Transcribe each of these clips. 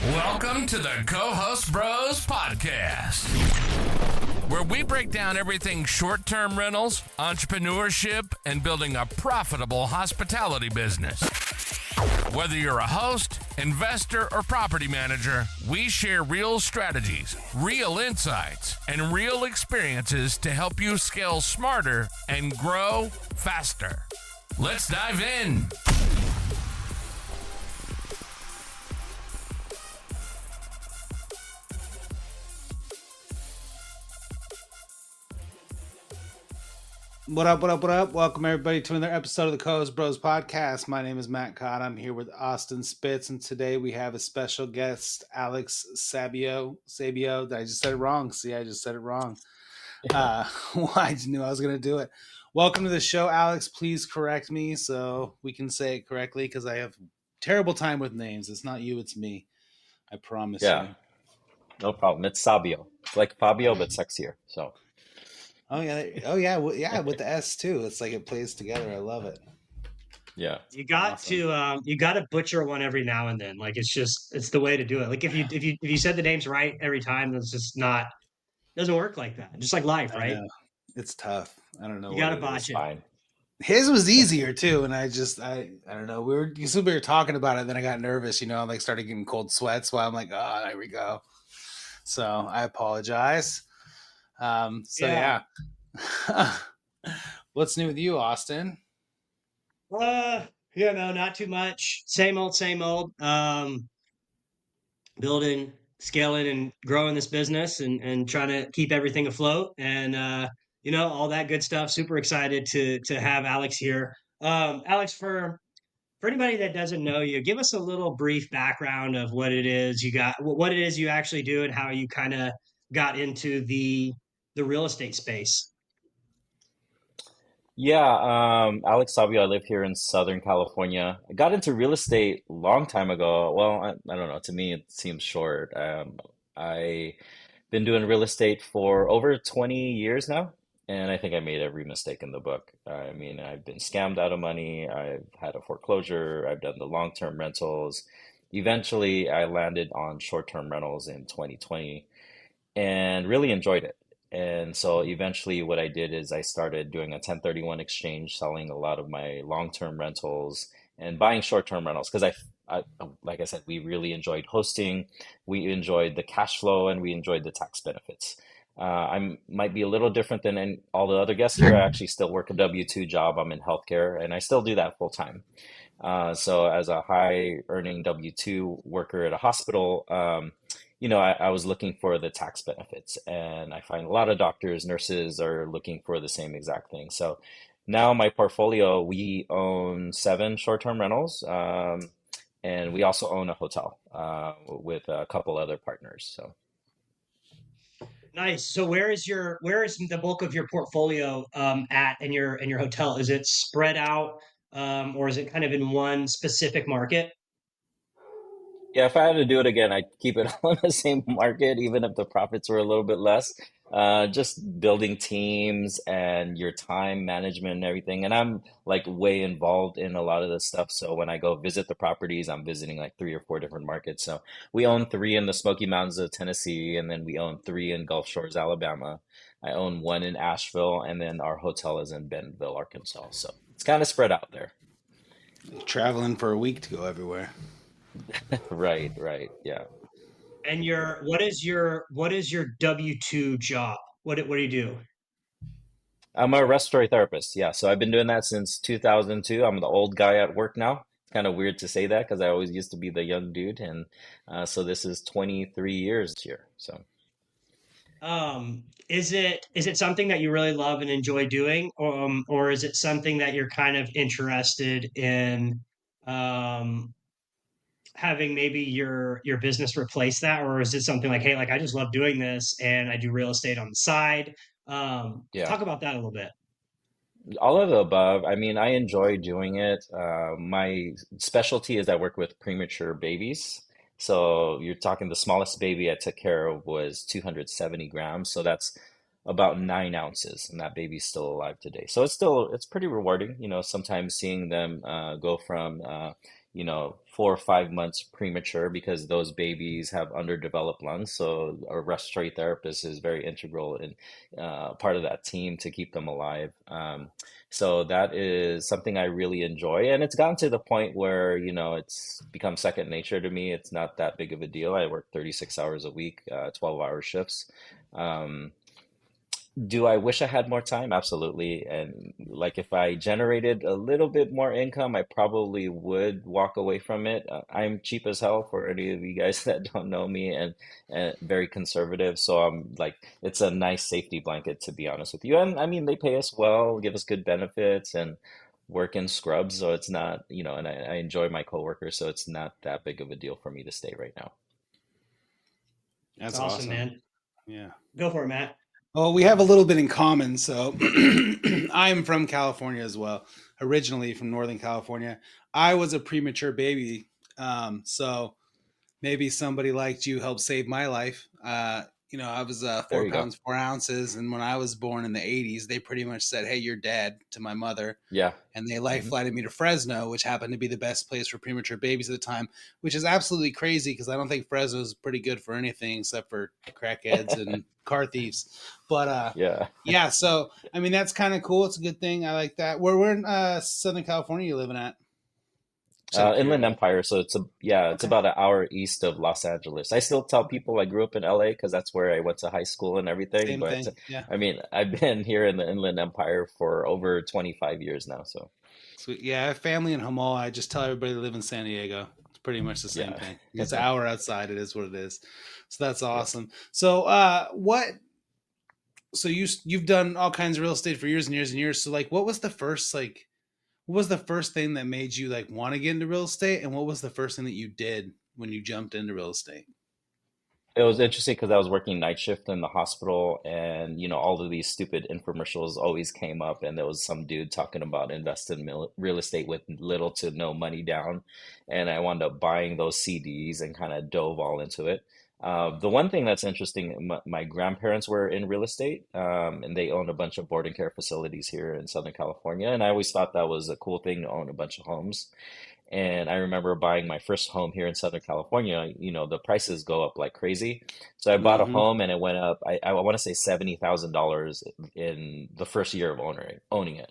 Welcome to the Co-Host Bros Podcast, where we break down everything short-term rentals, entrepreneurship, and building a profitable hospitality business. Whether you're a host, investor, or property manager, we share real strategies, real insights, and real experiences to help you scale smarter and grow faster. Let's dive in. What up, what up, what up? Welcome everybody to another episode of the Co-Host Bros Podcast. My name is Matt Codd. I'm here with Austin Spitz, and today we have a special guest, Alex Sabio. Did I just said it wrong? See, I just said it wrong. Well, I just knew I was going to do it. Welcome to the show, Alex. Please correct me so we can say it correctly, because I have terrible time with names. It's not you, it's me. I promise you. No problem. It's Sabio. It's like Fabio, but sexier. So. Oh yeah, with the S too. It's like it plays together. I love it. Yeah, you got to butcher one every now and then. Like it's the way to do it. Like if you said the names right every time, that's just not doesn't work like that. Just like life, right? It's tough. I don't know. You got to botch it. Fine. His was easier too, and I don't know. We were talking about it, then I got nervous. I like started getting cold sweats. While I'm like, oh, there we go. So I apologize. Yeah. What's new with you, Austin? Not too much. Same old. Building, scaling, and growing this business, and trying to keep everything afloat, and all that good stuff. Super excited to have Alex here. Alex, for anybody that doesn't know you, give us a little brief background of what it is you actually do, and how you kind of got into the real estate space. Yeah, Alex Sabio. I live here in Southern California. I got into real estate a long time ago. Well, I don't know. To me, it seems short. I've been doing real estate for over 20 years now, and I think I made every mistake in the book. I mean, I've been scammed out of money. I've had a foreclosure. I've done the long-term rentals. Eventually, I landed on short-term rentals in 2020 and really enjoyed it. And so eventually what I did is I started doing a 1031 exchange, selling a lot of my long-term rentals and buying short-term rentals because like I said, we really enjoyed hosting, we enjoyed the cash flow, and we enjoyed the tax benefits. I might be a little different than all the other guests here. I actually still work a W-2 job. I'm in healthcare, and I still do that full time. So as a high-earning W-2 worker at a hospital, I was looking for the tax benefits, and I find a lot of doctors, nurses are looking for the same exact thing. So now my portfolio, we own 7 short-term rentals, and we also own a hotel with a couple other partners. So nice. So where is the bulk of your portfolio at in your hotel? Is it spread out, or is it kind of in one specific market? yeah, if I had to do it again, I'd keep it all in the same market, even if the profits were a little bit less. Just building teams and your time management and everything. And I'm like way involved in a lot of this stuff. So when I go visit the properties, I'm visiting like 3 or 4 different markets. So we own 3 in the Smoky Mountains of Tennessee, and then we own 3 in Gulf Shores, Alabama. I own 1 in Asheville, and then our hotel is in Bentonville, Arkansas. So it's kind of spread out there. Traveling for a week to go everywhere. Right, yeah. And what is your W-2 job? What do you do? I'm a respiratory therapist. Yeah, so I've been doing that since 2002. I'm the old guy at work now. It's kind of weird to say that because I always used to be the young dude, and so this is 23 years here. So, is it something that you really love and enjoy doing, or is it something that you're kind of interested in, having maybe your business replace that, or is it something like, hey, like I just love doing this and I do real estate on the side? yeah, Talk about that a little bit. all of the above. I mean, I enjoy doing it. My specialty is I work with premature babies. So you're talking the smallest baby I took care of was 270 grams. So that's about 9 ounces, and that baby's still alive today. So it's pretty rewarding, sometimes seeing them go from 4 or 5 months premature because those babies have underdeveloped lungs. So a respiratory therapist is very integral in part of that team to keep them alive. So that is something I really enjoy, and it's gotten to the point where it's become second nature to me. It's not that big of a deal. I work 36 hours a week, 12-hour shifts. Um, do I wish I had more time? Absolutely. And like if I generated a little bit more income, I probably would walk away from it. I'm cheap as hell for any of you guys that don't know me, and very conservative. So I'm like, it's a nice safety blanket, to be honest with you. And I mean, they pay us well, give us good benefits, and work in scrubs. So it's not, and I enjoy my coworkers. So it's not that big of a deal for me to stay right now. That's awesome, awesome. man. Yeah. Go for it, Matt. Well, we have a little bit in common. So I'm from California as well, originally from Northern California. I was a premature baby. So maybe somebody like you helped save my life. I was There 4 you go. pounds, 4 ounces. And when I was born in the 80s, they pretty much said, "Hey, you're dead," to my mother. Yeah. And they hmm life flighted me to Fresno, which happened to be the best place for premature babies at the time, which is absolutely crazy because I don't think Fresno is pretty good for anything except for crackheads and car thieves. But Yeah. yeah, so I mean that's kind of cool. It's a good thing. I like that. Where in Southern California you living at? Just out of Inland curiosity. Empire, so it's Okay, about an hour east of Los Angeles. I still tell people I grew up in LA because that's where I went to high school and everything. same But thing. Yeah, I mean, I've been here in the Inland Empire for over 25 years now. So sweet. Yeah, I have family in Hamoa. I just tell everybody to live in San Diego. It's pretty much the same yeah, thing. It's an hour outside. It is what it is. So that's yeah. awesome. So what? So you've done all kinds of real estate for years and years and years. So like, what was the first thing that made you like want to get into real estate, and what was the first thing that you did when you jumped into real estate? It was interesting because I was working night shift in the hospital, and all of these stupid infomercials always came up, and there was some dude talking about invest in real estate with little to no money down, and I wound up buying those CDs and kind of dove all into it. The one thing that's interesting, my grandparents were in real estate, and they owned a bunch of boarding care facilities here in Southern California, and I always thought that was a cool thing to own a bunch of homes. And I remember buying my first home here in Southern California, the prices go up like crazy. So I bought a Mm-hmm. home and it went up, I want to say $70,000 in the first year of owning it.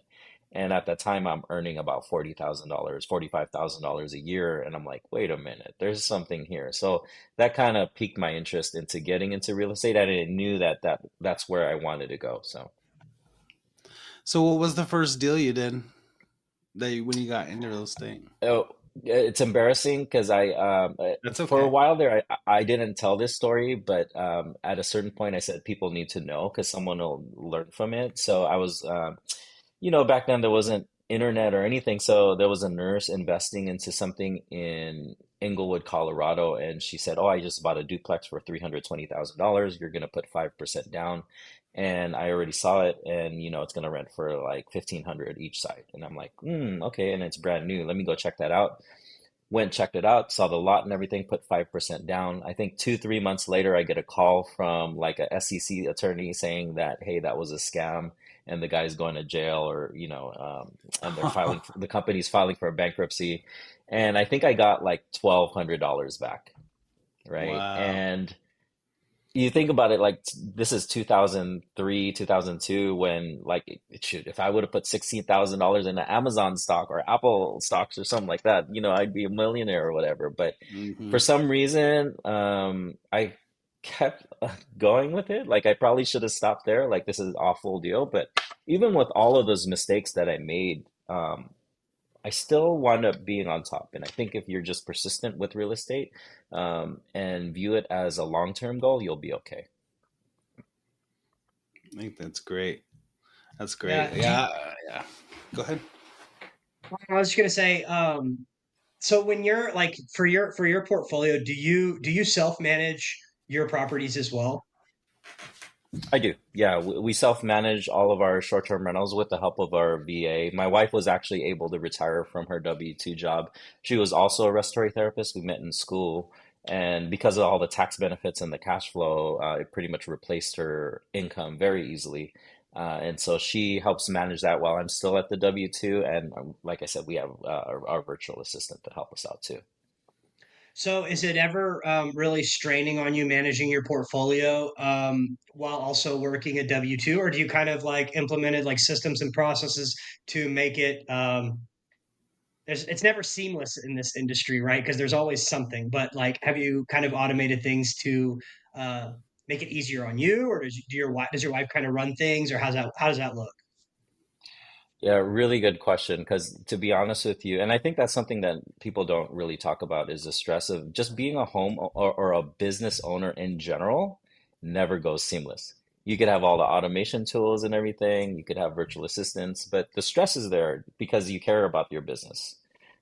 And at that time, I'm earning about $40,000, $45,000 a year. And I'm like, wait a minute, there's something here. So that kind of piqued my interest into getting into real estate. And I knew that's where I wanted to go. So. So what was the first deal you did when you got into real estate? Oh, it's embarrassing because That's for a okay. while there, I didn't tell this story, but at a certain point, I said people need to know because someone will learn from it. So I was, back then there wasn't internet or anything. So there was a nurse investing into something in Inglewood, Colorado, and she said, "Oh, I just bought a duplex for $320,000. You're going to put 5% down." And I already saw it, and it's going to rent for like 1,500 each side. And I'm like, okay, and it's brand new. Let me go check that out. Went, checked it out, saw the lot and everything, put 5% down. I think 2, 3 months later, I get a call from like a SEC attorney saying that, hey, that was a scam and the guy's going to jail, or, and the company's filing for bankruptcy. And I think I got like $1,200 back, right? Wow. And you think about it, like this is 2003, 2002, when like if I would have put $16,000 in an Amazon stock or Apple stocks or something like that, I'd be a millionaire or whatever. But Mm-hmm. for some reason, I kept going with it. Like I probably should have stopped there. Like this is an awful deal. But even with all of those mistakes that I made, I still wind up being on top. And I think if you're just persistent with real estate, and view it as a long-term goal, you'll be okay. I think that's great. That's great. Yeah. Yeah. Yeah. Go ahead. I was just gonna say, so when you're like for your portfolio, do you self-manage your properties as well? I do. Yeah, we self-manage all of our short-term rentals with the help of our VA. My wife was actually able to retire from her W-2 job. She was also a respiratory therapist. We met in school, And because of all the tax benefits and the cash flow, it pretty much replaced her income very easily. And so she helps manage that while I'm still at the W-2. And like I said, we have our virtual assistant to help us out too. So is it ever really straining on you managing your portfolio while also working a W-2, or do you kind of like implemented like systems and processes to make it it's never seamless in this industry, right? Because there's always something. But like, have you kind of automated things to uh, make it easier on you, or does your wife kind of run things, or how does that look? Yeah, really good question. Because to be honest with you, and I think that's something that people don't really talk about is the stress of just being a or a business owner in general never goes seamless. You could have all the automation tools and everything, you could have virtual assistants, but the stress is there because you care about your business,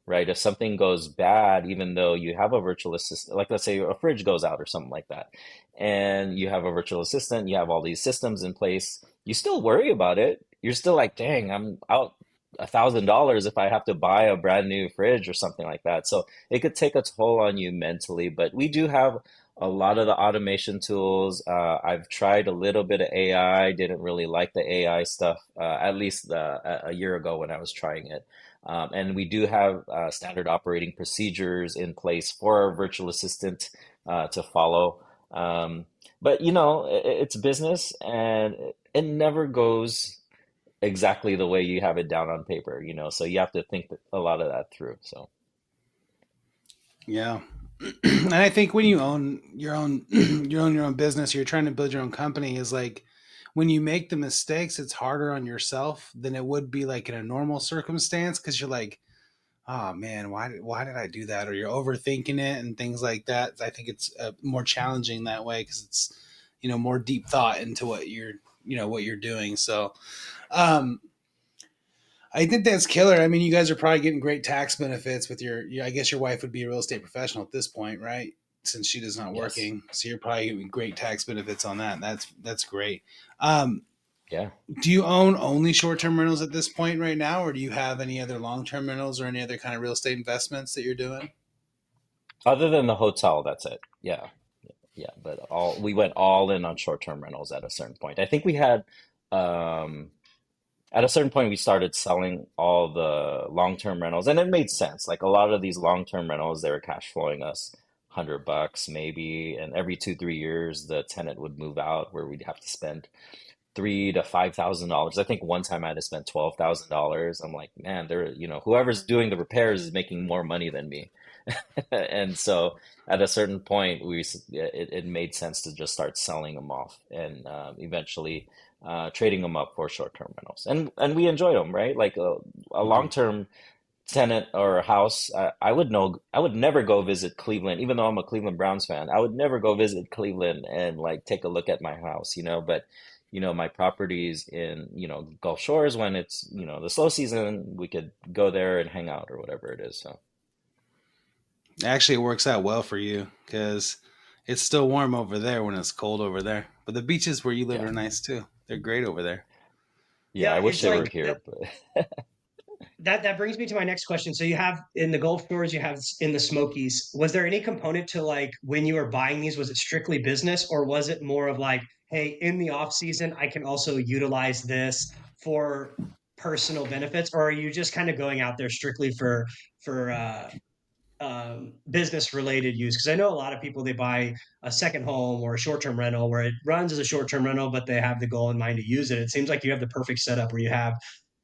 right? If something goes bad, even though you have a virtual assistant, like let's say a fridge goes out or something like that, and you have a virtual assistant, you have all these systems in place, you still worry about it. You're still like, dang, I'm out $1,000 if I have to buy a brand new fridge or something like that. So it could take a toll on you mentally, but we do have a lot of the automation tools. I've tried a little bit of AI, didn't really like the AI stuff, at least a year ago when I was trying it. And we do have standard operating procedures in place for our virtual assistant to follow. But it's business and it never goes exactly the way you have it down on paper, so you have to think a lot of that through. So Yeah. And I think when you own your own you own your own business, you're trying to build your own company, is like when you make the mistakes, it's harder on yourself than it would be like in a normal circumstance, because you're like, oh man, why did I do that? Or you're overthinking it and things like that. I think it's more challenging that way because it's more deep thought into what you're doing. So um I think that's killer. I mean, you guys are probably getting great tax benefits with I guess your wife would be a real estate professional at this point, right? Since she is not yes, working. So you're probably getting great tax benefits on that. That's great. Um, yeah. do you own only short-term rentals at this point right now, or do you have any other long-term rentals or any other kind of real estate investments that you're doing? Other than the hotel, that's it. Yeah. Yeah, but all we went all in on short-term rentals at a certain point. I think we had um at a certain point we started selling all the long-term rentals and it made sense. Like a lot of these long-term rentals, they were cash flowing us $100 maybe, and every 2, 3 years the tenant would move out where we'd have to spend $3,000 to $5,000. I think one time I had to spend $12,000. I'm like, man, whoever's doing the repairs is making more money than me. And so at a certain point, it made sense to just start selling them off and eventually trading them up for short-term rentals. And we enjoyed them, right? Like a Mhm. long-term tenant or a house, I would never go visit Cleveland, even though I'm a Cleveland Browns fan. I would never go visit Cleveland and like take a look at my house, but my properties in, Gulf Shores, when it's, the slow season, we could go there and hang out or whatever it is. So Actually, it works out well for you because it's still warm over there when it's cold over there. But the beaches where you live yeah. are nice too. They're great over there. Yeah, Yeah, I wish it's they were like here, but that brings me to my next question. So you have in the Gulf Shores, you have in the Smokies. Was there any component to like when you were buying these, was it strictly business, or was it more of like, hey, in the off season, I can also utilize this for personal benefits, or are you just kind of going out there strictly for business related use? Because I know a lot of people, they buy a second home or a short term rental where it runs as a short term rental, but they have the goal in mind to use it. It seems like you have the perfect setup where you have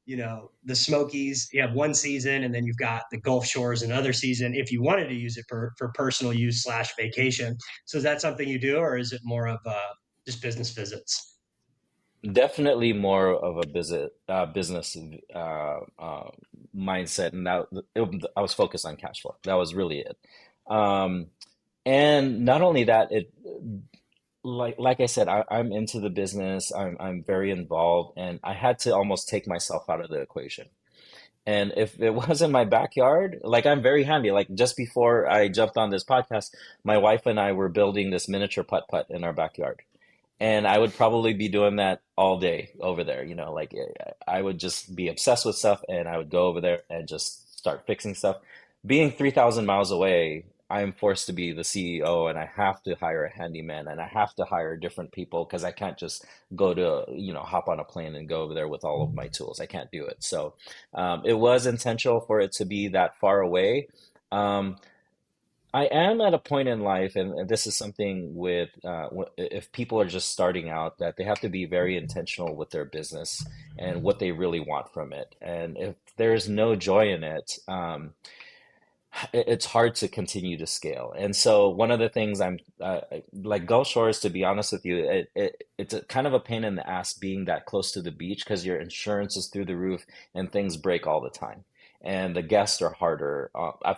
the Smokies, you have one season, and then you've got the Gulf Shores another season if you wanted to use it for personal use slash vacation. So is that something you do, or is it more of just business visits? definitely more of a business mindset, and I was focused on cash flow. That was really it. Um, and not only that, like I said, I'm into the business. I'm very involved, and I had to almost take myself out of the equation. And if it was in my backyard, like I'm very handy. Like just before I jumped on this podcast, my wife and I were building this miniature putt-putt in our backyard. And I would probably be doing that all day over there, like I would just be obsessed with stuff and I would go over there and just start fixing stuff. Being 3,000 miles away, I'm forced to be the CEO and I have to hire a handyman and I have to hire different people because I can't just go to, hop on a plane and go over there with all of my tools. I can't do it. So it was intentional for it to be that far away. Um, I am at a point in life, and this is something with if people are just starting out, that they have to be very intentional with their business and what they really want from it. And if there's no joy in it, it's hard to continue to scale. And so one of the things I'm like Gulf Shores, to be honest with you, it's a kind of a pain in the ass being that close to the beach because your insurance is through the roof and things break all the time. And the guests are harder.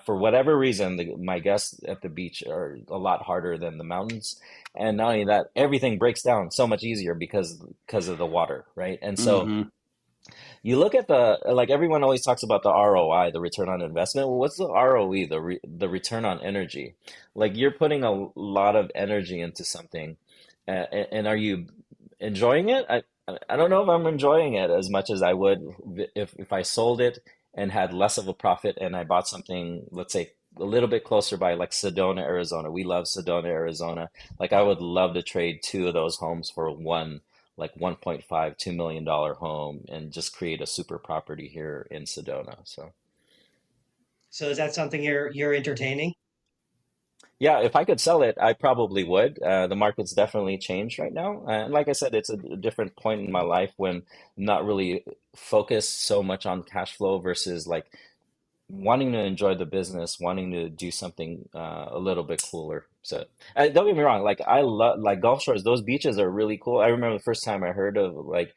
For whatever reason, my guests at the beach are a lot harder than the mountains. And not only that, everything breaks down so much easier because of the water, right? And so Mm-hmm. you look at like everyone always talks about the ROI, the return on investment. Well, what's the ROE, the return on energy? Like you're putting a lot of energy into something, and are you enjoying it? I don't know if I'm enjoying it as much as I would if I sold it and had less of a profit and I bought something, let's say a little bit closer by, like Sedona, Arizona. We love Sedona, Arizona. Like I would love to trade two of those homes for one, like 1.5, $2 million home and just create a super property here in Sedona. So So is that something you're entertaining? yeah, if I could sell it, I probably would. The market's definitely changed right now. And like I said, it's a different point in my life when I'm not really focused so much on cash flow versus like wanting to enjoy the business, wanting to do something a little bit cooler. So don't get me wrong, like I love like Gulf Shores, those beaches are really cool. I remember the first time I heard of like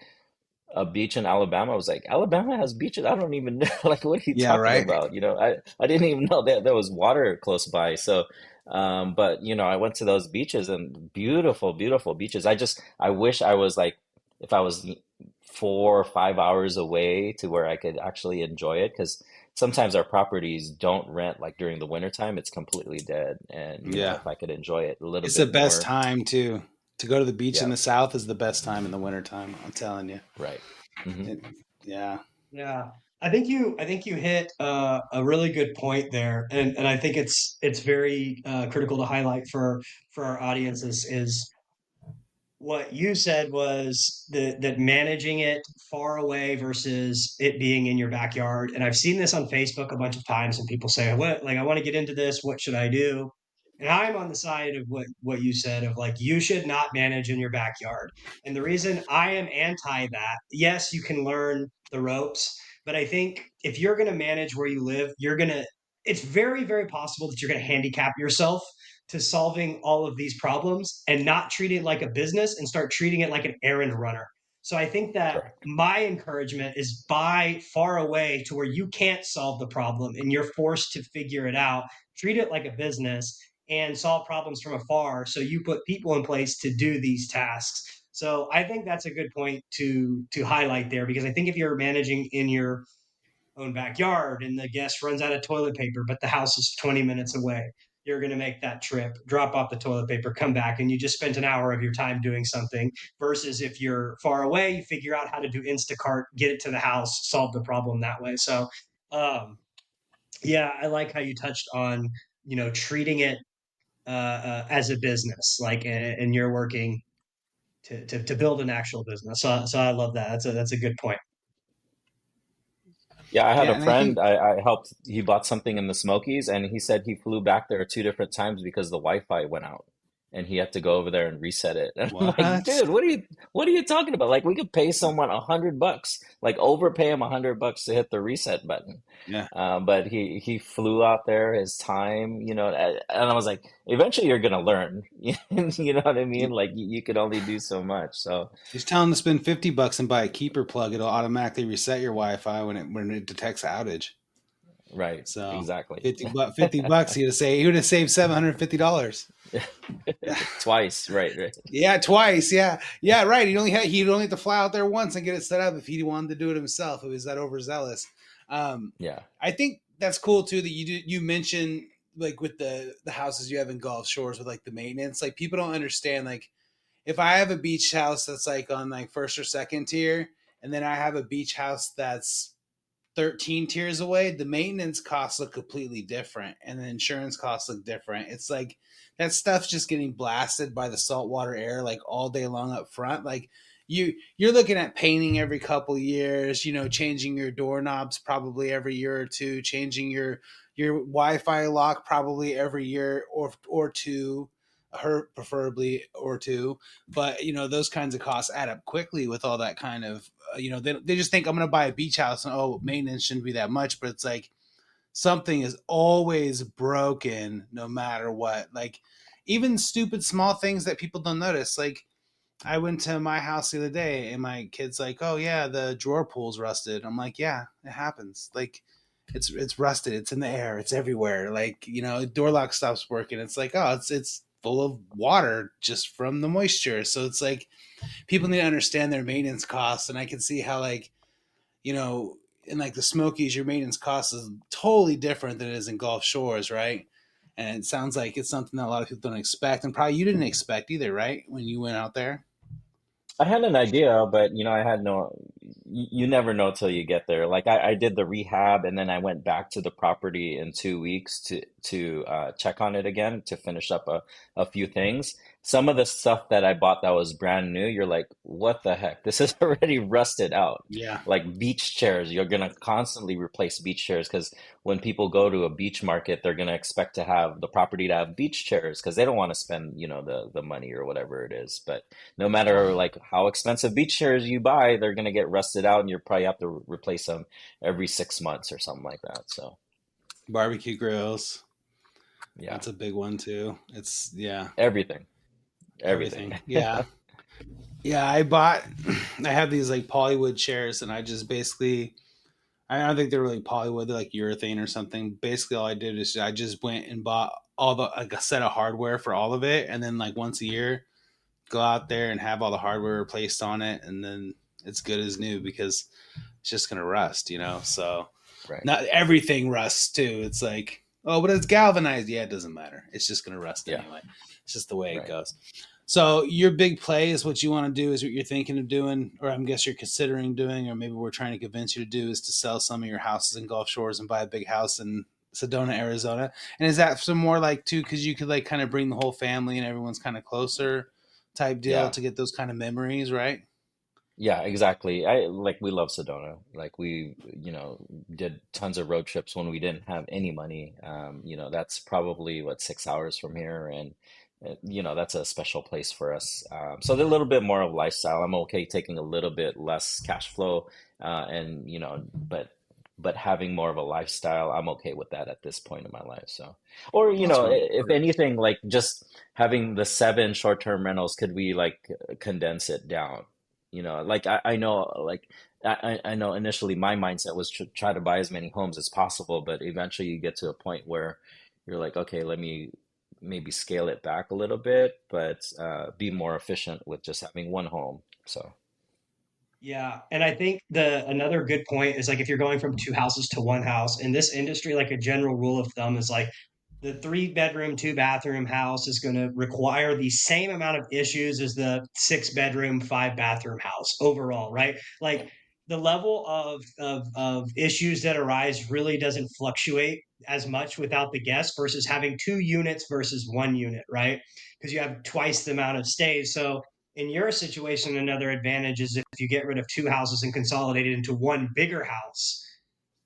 a beach in Alabama. I was like, Alabama has beaches? I don't even know. Like, what are you Yeah, talking right. about? I didn't even know that there was water close by. So, but I went to those beaches and beautiful, beautiful beaches. I wish I was like, if I was 4 or 5 hours away to where I could actually enjoy it, because sometimes our properties don't rent like during the wintertime. It's completely dead. And, Yeah. if I could enjoy it a little It's the bit best more. time to go to the beach in Yeah, the South is the best time in the wintertime. I'm telling you. right. Hmm. It, yeah. Yeah, I think you hit a really good point there, and I think it's very critical to highlight for our audiences is what you said was that managing it far away versus it being in your backyard. And I've seen this on Facebook a bunch of times, and people say, "What? Like, I want to get into this. What should I do?" And I'm on the side of what you said of like you should not manage in your backyard. And the reason I am anti that, yes, you can learn the ropes, but I think if you're going to manage where you live, you're going to. It's very, very possible that you're going to handicap yourself to solving all of these problems and not treat it like a business and start treating it like an errand runner. So I think that Correct. my encouragement is buy far away to where you can't solve the problem and you're forced to figure it out. Treat it like a business and solve problems from afar. So you put people in place to do these tasks. So I think that's a good point to highlight there because I think if you're managing in your own backyard and the guest runs out of toilet paper, but the house is 20 minutes away. You're going to make that trip, drop off the toilet paper, come back, and you just spent an hour of your time doing something. Versus if you're far away, you figure out how to do Instacart, get it to the house, solve the problem that way. So, um, yeah, I like how you touched on, treating it as a business, like, and you're working to build an actual business. So I love that. That's a good point. Yeah, I had Yeah. a And I friend, think, I helped, he bought something in the Smokies and he said he flew back there two different times because the Wi-Fi went out and he had to go over there and reset it. And I'm like, what? dude, what are you talking about? Like we could pay someone $100, like overpay him $100 to hit the reset button. Yeah. But he flew out there his time, and I was like, eventually you're gonna learn. You know what I mean? You Like you could only do so much. So just tell them to spend $50 and buy a keeper plug. It'll automatically reset your Wi-Fi when it detects outage. right, So exactly. $50, he would have saved $750. Twice, right. Yeah, twice. Yeah, yeah, right. He'd only have to fly out there once and get it set up if he wanted to do it himself. It was that overzealous. Um, Yeah. I think that's cool too that you mentioned like with the houses you have in Gulf Shores with like the maintenance. Like people don't understand. Like if I have a beach house that's like on like first or second tier, and then I have a beach house that's 13 tiers away, the maintenance costs look completely different and the insurance costs look different. It's like that stuff's just getting blasted by the saltwater air like all day long up front. Like you're looking at painting every couple years, changing your doorknobs probably every year or two, changing your Wi-Fi lock probably every year or two, her preferably or two. But those kinds of costs add up quickly with all that kind of they just think I'm going to buy a beach house and maintenance shouldn't be that much, but it's like something is always broken no matter what. Like even stupid small things that people don't notice. Like I went to my house the other day and my kid's like, "Oh yeah, the drawer pull's rusted." I'm like, "Yeah, it happens. Like it's rusted. It's in the air. It's everywhere. Like, door lock stops working. It's like, oh, it's full of water just from the moisture." So it's like people need to understand their maintenance costs. And I can see how in like the Smokies, your maintenance cost is totally different than it is in Gulf Shores, right? And it sounds like it's something that a lot of people don't expect. And probably you didn't expect either, right? When you went out there. I had an idea, but I had no, you never know till you get there. Like I did the rehab and then I went back to the property in 2 weeks to check on it again to finish up a few things. Some of the stuff that I bought that was brand new, you're like, what the heck? This is already rusted out. Yeah. Like beach chairs, you're gonna constantly replace beach chairs because when people go to a beach market, they're gonna expect to have the property to have beach chairs because they don't want to spend, the money or whatever it is. But no matter like how expensive beach chairs you buy, they're gonna get rusted out, and you probably have to replace them every 6 months or something like that. So Barbecue grills. yeah, That's a big one too. It's everything. Yeah. Yeah, I have these like polywood chairs and I just basically, I don't think they're really polywood, they're like urethane or something. Basically all I did is I just went and bought all the like a set of hardware for all of it, and then like once a year go out there and have all the hardware replaced on it, and then it's good as new because it's just gonna rust, So Right. not everything rusts too. It's like, oh, but it's galvanized. Yeah, it doesn't matter. It's just gonna rust anyway. It's just the way it goes. So your big play is what you want to do, is what you're thinking of doing, or I guess you're considering doing, or maybe we're trying to convince you to do, is to sell some of your houses in Gulf Shores and buy a big house in Sedona, Arizona. And is that some more like too, because you could like kind of bring the whole family and everyone's kind of closer type deal Yeah. to get those kind of memories, right? Yeah, exactly. We love Sedona. Like we, did tons of road trips when we didn't have any money. That's probably what 6 hours from here, and that's a special place for us. So they're a little bit more of lifestyle. I'm okay taking a little bit less cash flow, and but having more of a lifestyle, I'm okay with that at this point in my life. So, or That's right. if anything, like just having the 7 short-term rentals, could we like condense it down? Like I know, like I know initially my mindset was to try to buy as many homes as possible, but eventually you get to a point where you're like, okay, let me maybe scale it back a little bit, but be more efficient with just having one home. So Yeah, and I think the another good point is like if you're going from two houses to one house in this industry, like a general rule of thumb is like the 3 bedroom, 2 bathroom house is going to require the same amount of issues as the 6 bedroom, 5 bathroom house overall, right? Like the level of issues that arise really doesn't fluctuate as much without the guest versus having 2 units versus 1 unit, right? Because you have twice the amount of stays. So in your situation, another advantage is if you get rid of 2 houses and consolidate it into one bigger house,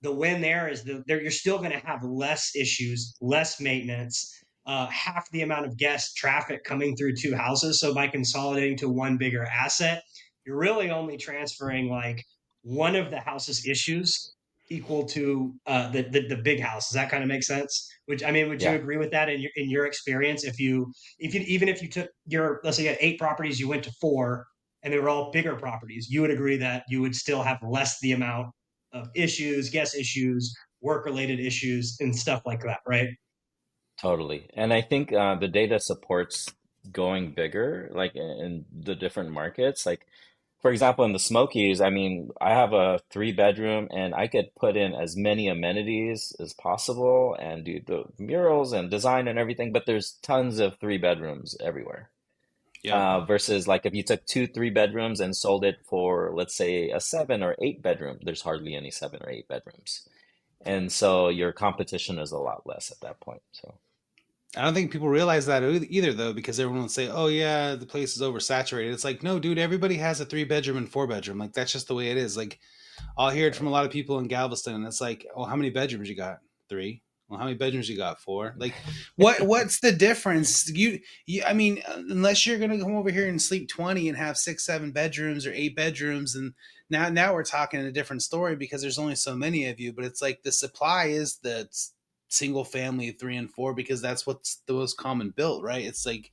the win there is you're still going to have less issues, less maintenance, half the amount of guest traffic coming through 2 houses. So by consolidating to one bigger asset, you're really only transferring like one of the house's issues equal to the big house. Does that kind of make sense? Which I mean, would you yeah, agree with that in your experience? If you even if you took your, let's say you had 8 properties, you went to 4, and they were all bigger properties, you would agree that you would still have less the amount of issues, guest issues, work related issues, and stuff like that, right? totally. And I think the data supports going bigger, like in the different markets. Like for example, in the Smokies, I mean, I have a 3 bedroom and I could put in as many amenities as possible and do the murals and design and everything, but there's tons of 3 bedrooms everywhere. Yep. Versus like if you took 2 3 bedrooms and sold it for, let's say, a 7 or 8 bedroom, there's hardly any 7 or 8 bedrooms. And so your competition is a lot less at that point. So I don't think people realize that either, though, because everyone will say, "Oh yeah, the place is oversaturated." It's like, no, dude, everybody has a 3 bedroom and 4 bedroom. Like that's just the way it is. Like I'll hear it from a right, lot of people in Galveston, and it's like, "Oh, how many bedrooms you got? 3." Well, how many bedrooms you got? 4. Like, what's the difference? I mean, unless you're gonna come over here and sleep 20 and have 6, 7 bedrooms or 8 bedrooms, and now we're talking a different story because there's only so many of you. But it's like the supply is the single family 3 and 4 because that's what's the most common built, right? It's like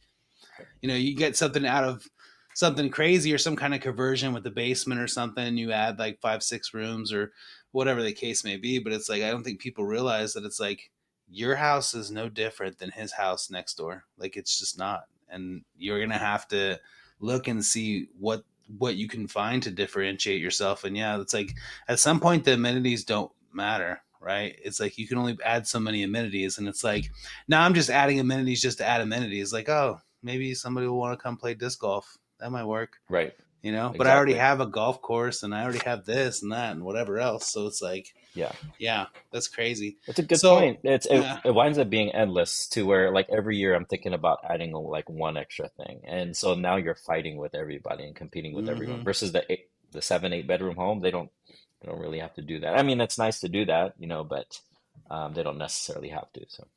you get something out of something crazy or some kind of conversion with the basement or something. You add like 5, 6 rooms or whatever the case may be. But it's like, I don't think people realize that it's like your house is no different than his house next door. Like it's just not. And you're going to have to look and see what you can find to differentiate yourself. And yeah, it's like at some point the amenities don't matter, right? It's like you can only add so many amenities, and it's like now I'm just adding amenities just to add amenities. Like, oh, maybe somebody will want to come play disc golf. That might work, right, but I already exactly. have a golf course and I already have this and that and whatever else. So it's like, Yeah. yeah, that's crazy. It's a good So point. It yeah. it winds up being endless to where like every year I'm thinking about adding like one extra thing. And so now you're fighting with everybody and competing with everyone Hmm. versus the 7 8 bedroom home. They don't really have to do that. I mean, it's nice to do that, but they don't necessarily have to. So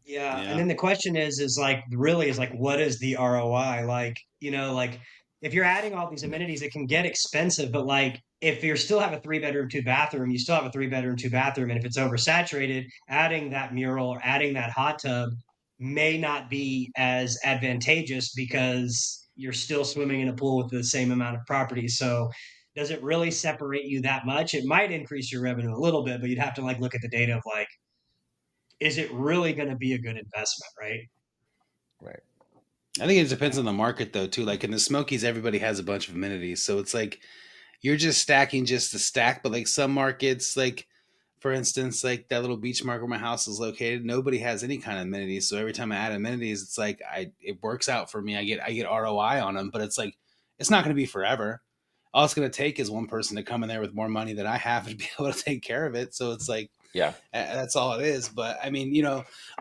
Yeah, and Yeah. then the question is like really is like what is the ROI? Like, like if you're adding all these amenities, it can get expensive, but like if you still have a 3 bedroom, 2 bathroom, you still have a 3 bedroom, 2 bathroom, and if it's oversaturated, adding that mural or adding that hot tub may not be as advantageous because you're still swimming in a pool with the same amount of property. So does it really separate you that much? It might increase your revenue a little bit, but you'd have to like look at the data of like is it really going to be a good investment, right? right, I think it depends on the market though too. Like in the Smokies, everybody has a bunch of amenities. So it's like you're just stacking just to stack. But like some markets, like for instance, like that little beach market where my house is located, nobody has any kind of amenities. So every time I add amenities, it's like it works out for me. I get ROI on them, but it's like it's not going to be forever. All it's going to take is one person to come in there with more money than I have to be able to take care of it. So it's like yeah, that's all it is. But I mean,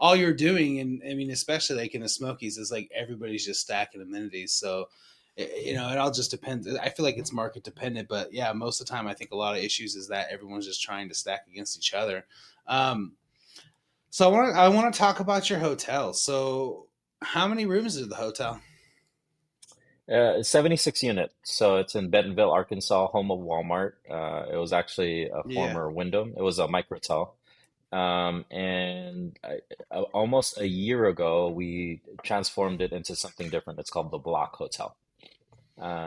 all you're doing, and I mean, especially like in the Smokies, is like everybody's just stacking amenities. So it all just depends. I feel like it's market dependent, but yeah, most of the time, I think a lot of issues is that everyone's just trying to stack against each other. Um, so I want to talk about your hotel. So how many rooms is the hotel? it's 76 unit. So it's in Bentonville, Arkansas, home of Walmart. It was actually a Yeah. former Wyndham. It was a microtel. And almost a year ago, we transformed it into something different. It's called the Block Hotel.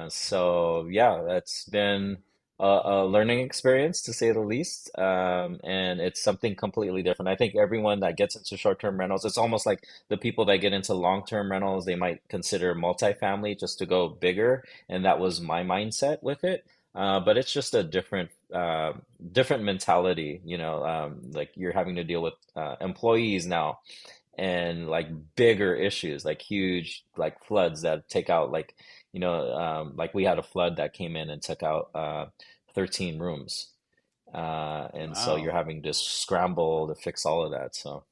So yeah, that's been a learning experience to say the least. And it's something completely different. I think everyone that gets into short-term rentals, it's almost like the people that get into long-term rentals, they might consider multifamily just to go bigger. And that was my mindset with it. But it's just a different mentality, like you're having to deal with employees now and like bigger issues, like huge like floods that take out like we had a flood that came in and took out 13 rooms. And so you're Wow. having to scramble to fix all of that. So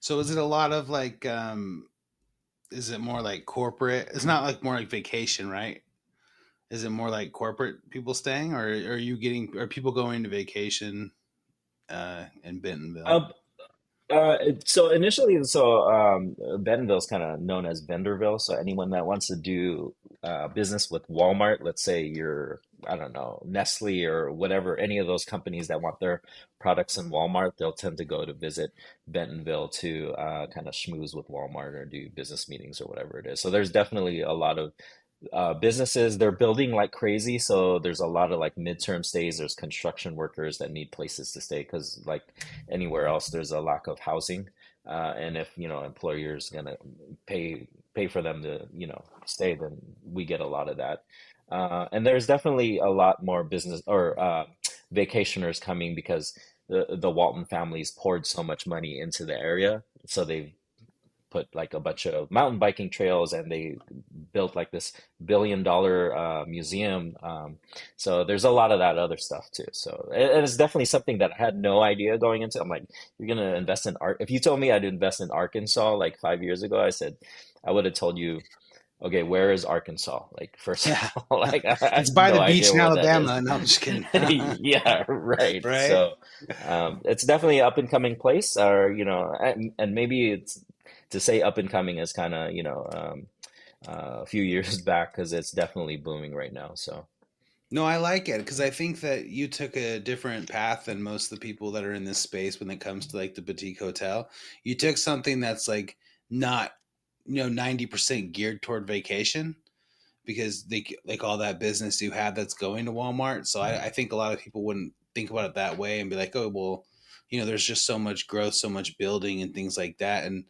So is it a lot of like? Is it more like corporate? It's not like more like vacation, right? Is it more like corporate people staying, or are people going to vacation in Bentonville? uh, so initially, Bentonville's kind of known as Vendorville. So anyone that wants to do business with Walmart, let's say you're, I don't know, Nestle or whatever, any of those companies that want their products in Walmart, they'll tend to go to visit Bentonville to kind of schmooze with Walmart or do business meetings or whatever it is. So there's definitely a lot of businesses. They're building like crazy, so there's a lot of like midterm stays. There's construction workers that need places to stay because like anywhere else there's a lack of housing, and if employers gonna pay for them to stay, then we get a lot of that. And there's definitely a lot more business or vacationers coming because the Walton families poured so much money into the area, so they've put like a bunch of mountain biking trails, and they built like this $1 billion museum. So there's a lot of that other stuff too. So and it's definitely something that I had no idea going into. I'm like, you're gonna invest in art. If you told me I'd invest in Arkansas like 5 years ago, I said I would have told you, okay, where is Arkansas? Like, first of Yeah. all, like I It's have by no the beach idea in where that is. Alabama. No, I'm just kidding. Yeah, right. Right? So it's definitely an up and coming place, or and maybe it's to say up and coming is kind of a few years back, because it's definitely booming right now. So No, I like it because I think that you took a different path than most of the people that are in this space when it comes to like the boutique hotel. You took something that's like not, 90% geared toward vacation because they like all that business you have that's going to Walmart. So I think a lot of people wouldn't think about it that way and be like, oh, well, there's just so much growth, so much building and things like that. And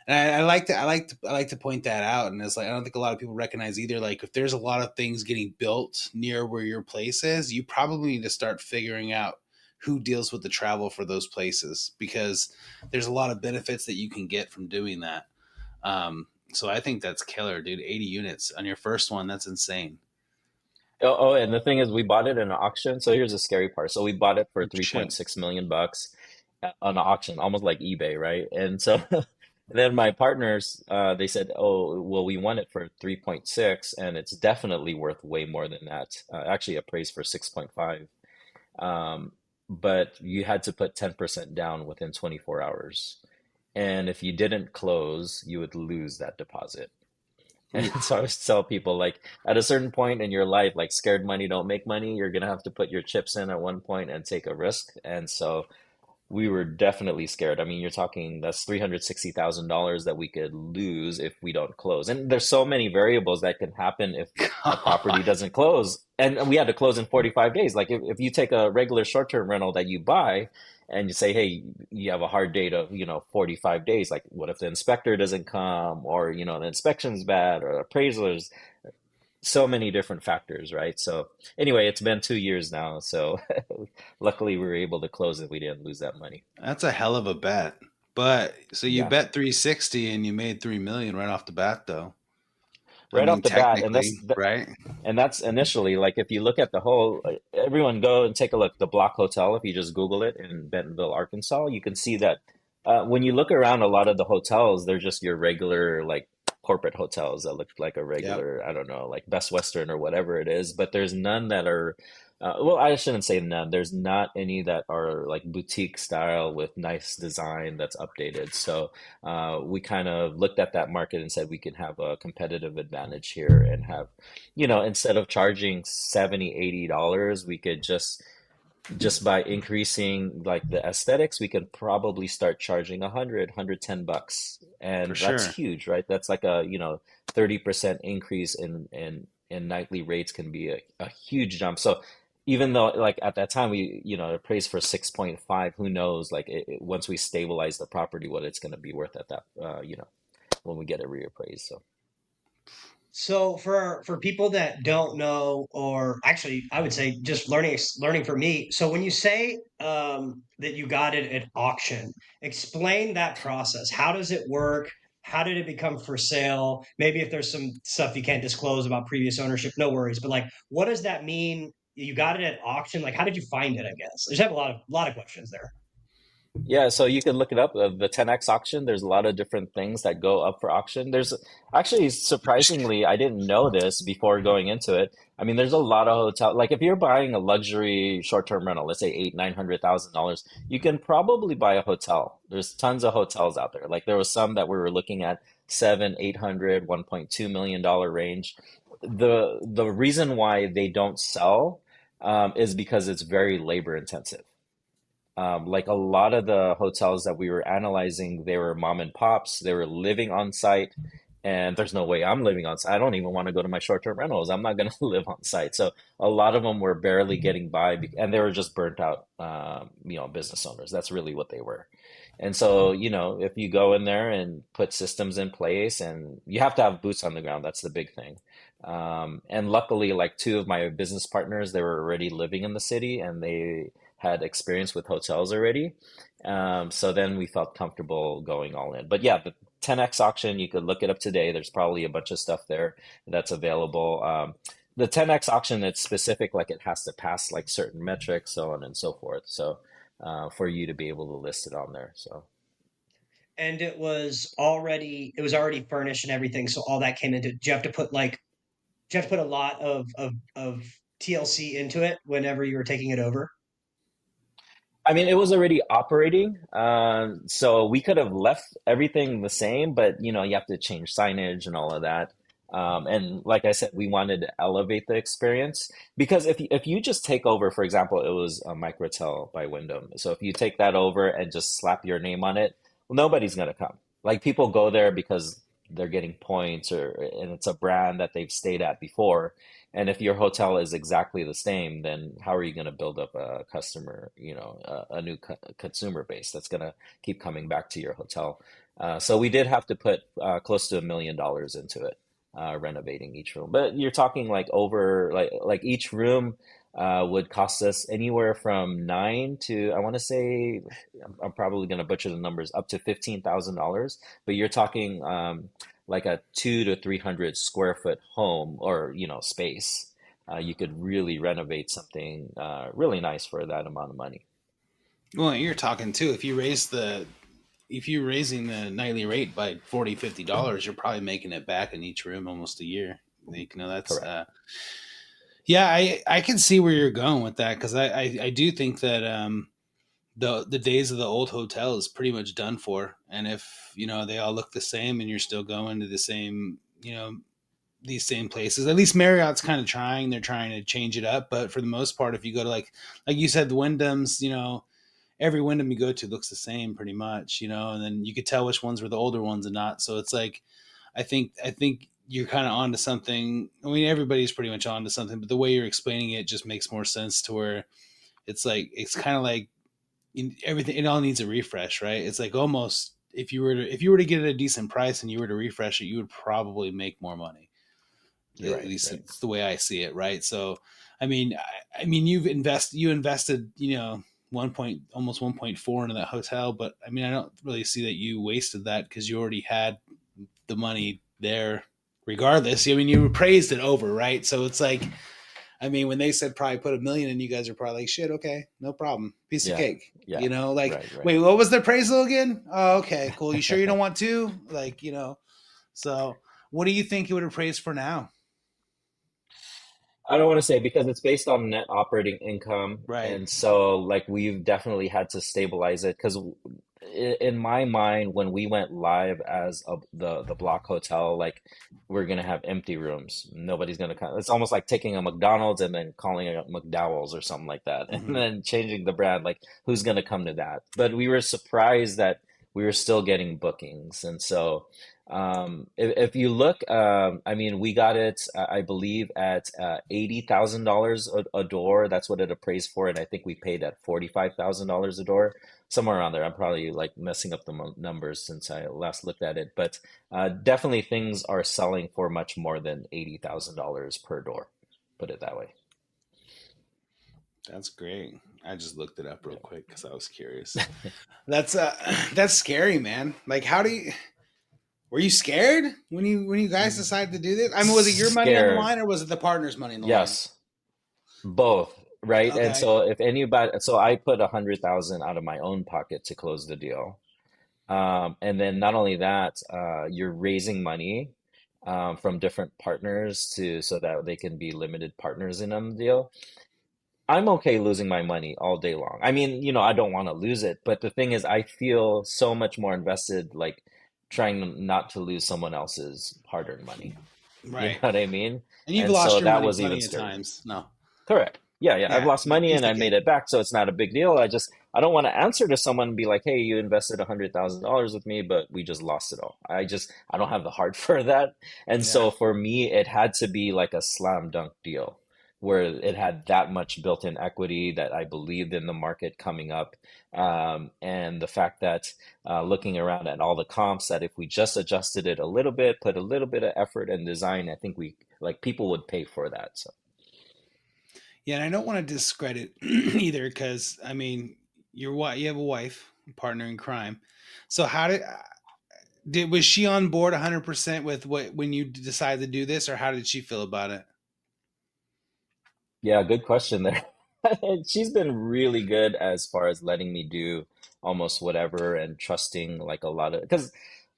I like to point that out. And it's like, I don't think a lot of people recognize either. Like if there's a lot of things getting built near where your place is, you probably need to start figuring out who deals with the travel for those places, because there's a lot of benefits that you can get from doing that. So I think that's killer, dude. 80 units on your first one. That's insane. and the thing is, we bought it in an auction. So here's the scary part. So we bought it for Oh, shit. 3.6 million bucks on an auction, almost like eBay, right? And so then my partners, they said, "Oh, well, we want it for 3.6, and it's definitely worth way more than that. Actually, appraised for 6.5. But you had to put 10% down within 24 hours. And if you didn't close, you would lose that deposit." And so I always tell people, like, at a certain point in your life, like, scared money don't make money. You're gonna have to put your chips in at one point and take a risk. And so we were definitely scared. I mean, you're talking, that's $360,000 that we could lose if we don't close. And there's so many variables that can happen if a property God. doesn't close. And we had to close in 45 days. Like if you take a regular short-term rental that you buy and you say, hey, you have a hard date of, 45 days. Like, what if the inspector doesn't come, or, the inspection's bad, or appraisers, so many different factors, right? So anyway, it's been 2 years now. So luckily we were able to close it. We didn't lose that money. That's a hell of a bet. But so you Yeah, bet 360 and you made 3 million right off the bat though. I right mean, off the bat. And technically, right? that's initially, like, if you look at the whole, everyone go and take a look. The Block Hotel, if you just Google it in Bentonville, Arkansas, you can see that when you look around, a lot of the hotels, they're just your regular, like, corporate hotels that look like a Yep. regular, I don't know, like Best Western or whatever it is. But there's none that are, well, I shouldn't say none. There's not any that are like boutique style with nice design that's updated. So we kind of looked at that market and said we could have a competitive advantage here and have, instead of charging 70, $80, we could just by increasing like the aesthetics, we can probably start charging 100, $110. For And that's sure. huge, right? That's like a, 30% increase in nightly rates can be a huge jump. So even though, like, at that time we, appraised for 6.5, who knows, like, once we stabilize the property, what it's going to be worth at that, when we get it reappraised. So So for people that don't know, or actually, I would say just learning for me. So when you say that you got it at auction, explain that process. How does it work? How did it become for sale? Maybe if there's some stuff you can't disclose about previous ownership, no worries. But like, what does that mean? You got it at auction. Like, how did you find it? I guess I just have a lot of questions there. yeah, so you can look it up, the 10X auction. There's a lot of different things that go up for auction. There's actually, surprisingly, I didn't know this before going into it. I mean, there's a lot of hotel. Like, if you're buying a luxury short-term rental, let's say $800,000, $900,000, you can probably buy a hotel. There's tons of hotels out there. Like, there was some that we were looking at, 800, $1.2 million range. The reason why they don't sell is because it's very labor intensive. Like, a lot of the hotels that we were analyzing, they were mom and pops. They were living on site, and there's no way I'm living on site. I don't even want to go to my short-term rentals. I'm not going to live on site. So a lot of them were barely getting by, and they were just burnt out, business owners. That's really what they were. And so, if you go in there and put systems in place, and you have to have boots on the ground, that's the big thing. And luckily, like, two of my business partners, they were already living in the city, and they had experience with hotels already. So then we felt comfortable going all in. But yeah, 10X auction, you could look it up today. There's probably a bunch of stuff there that's available. The 10X auction, it's specific, like it has to pass like certain metrics, so on and so forth. So for you to be able to list it on there. So And it was already furnished and everything, so all that came into. Do you have to put a lot of TLC into it whenever you were taking it over? I mean, it was already operating, so we could have left everything the same, but you have to change signage and all of that. And like I said, we wanted to elevate the experience because if you just take over, for example, it was a Microtel by Wyndham. So if you take that over and just slap your name on it, well, nobody's gonna come. Like people go there because they're getting points and it's a brand that they've stayed at before. And if your hotel is exactly the same, then how are you going to build up a customer, a new consumer base that's going to keep coming back to your hotel? So we did have to put close to $1 million into it, renovating each room. But you're talking like over like each room would cost us anywhere from nine to I want to say I'm probably going to butcher the numbers up to $15,000. But you're talking like a 200 to 300 square foot home or space. You could really renovate something really nice for that amount of money. Well, you're talking too. If you're raising the nightly rate by $40-$50, you're probably making it back in each room almost a year. That's Correct. yeah. I can see where you're going with that because I do think that the days of the old hotel is pretty much done for. And if they all look the same and you're still going to the same these same places, at least Marriott's kind of trying. They're trying to change it up, but for the most part, if you go to like you said, the Wyndhams, every Wyndham you go to looks the same pretty much, and then you could tell which ones were the older ones and not. So it's like, I think you're kind of onto something. I mean, everybody's pretty much onto something, but the way you're explaining it just makes more sense to where it's kind of like everything. It all needs a refresh, right? It's like almost if you were to get it at a decent price and you were to refresh it, you would probably make more money. You're At right. least Right. it's the way I see it, right? So, I mean, you invested, almost 1.4 into that hotel, but I mean, I don't really see that you wasted that because you already had the money there, regardless. I mean, you appraised it over, right? So it's like, I mean, when they said probably put $1 million in, you guys are probably like, shit, okay, no problem, piece of Yeah. cake. Yeah. Like, Right. Right. wait, what was the appraisal again? Oh, okay, cool. You sure you don't want to? Like, so what do you think it would appraise for now? I don't want to say because it's based on net operating income. Right. And so, like, we've definitely had to stabilize it because in my mind, when we went live as the block hotel, like, we're going to have empty rooms. Nobody's going to come. It's almost like taking a McDonald's and then calling it McDowell's or something like that, and Mm-hmm. then changing the brand. Like, who's going to come to that? But we were surprised that we were still getting bookings. And so, if you look, I mean, we got it, I believe, at $80,000 a door. That's what it appraised for, and I think we paid at $45,000 a door, somewhere around there. I'm probably like messing up the numbers since I last looked at it, but definitely things are selling for much more than $80,000 per door. Put it that way. That's great. I just looked it up real Yeah. quick because I was curious. That's scary, man. Like, were you scared when you guys decided to do this? I mean, was it your money on the Scared. line or was it the partner's money on the line? Yes, both, right? And Okay. so if anybody, so I put 100,000 out of my own pocket to close the deal. And then not only that, you're raising money from different partners so that they can be limited partners in on the deal. I'm okay losing my money all day long. I mean, I don't want to lose it, but the thing is, I feel so much more invested, like trying not to lose someone else's hard-earned money. You know Right. what I mean? And you've And lost so your that money was even plenty of scary. times. No. Correct. Yeah, yeah. I've Yeah. lost money Piece and of I made cake. it back, so it's not a big deal. I don't want to answer to someone and be like, "Hey, you invested $100,000 with me, but we just lost it all." I don't have the heart for that. And Yeah. so for me, it had to be like a slam dunk deal where it had that much built-in equity that I believed in the market coming up. And the fact that looking around at all the comps, that if we just adjusted it a little bit, put a little bit of effort and design, I think people would pay for that. So. Yeah, and I don't want to discredit either because I mean, you have a wife, a partner in crime. So Was she on board 100% with what when you decided to do this, or how did she feel about it? Yeah, good question there. She's been really good as far as letting me do almost whatever and trusting like a lot of, because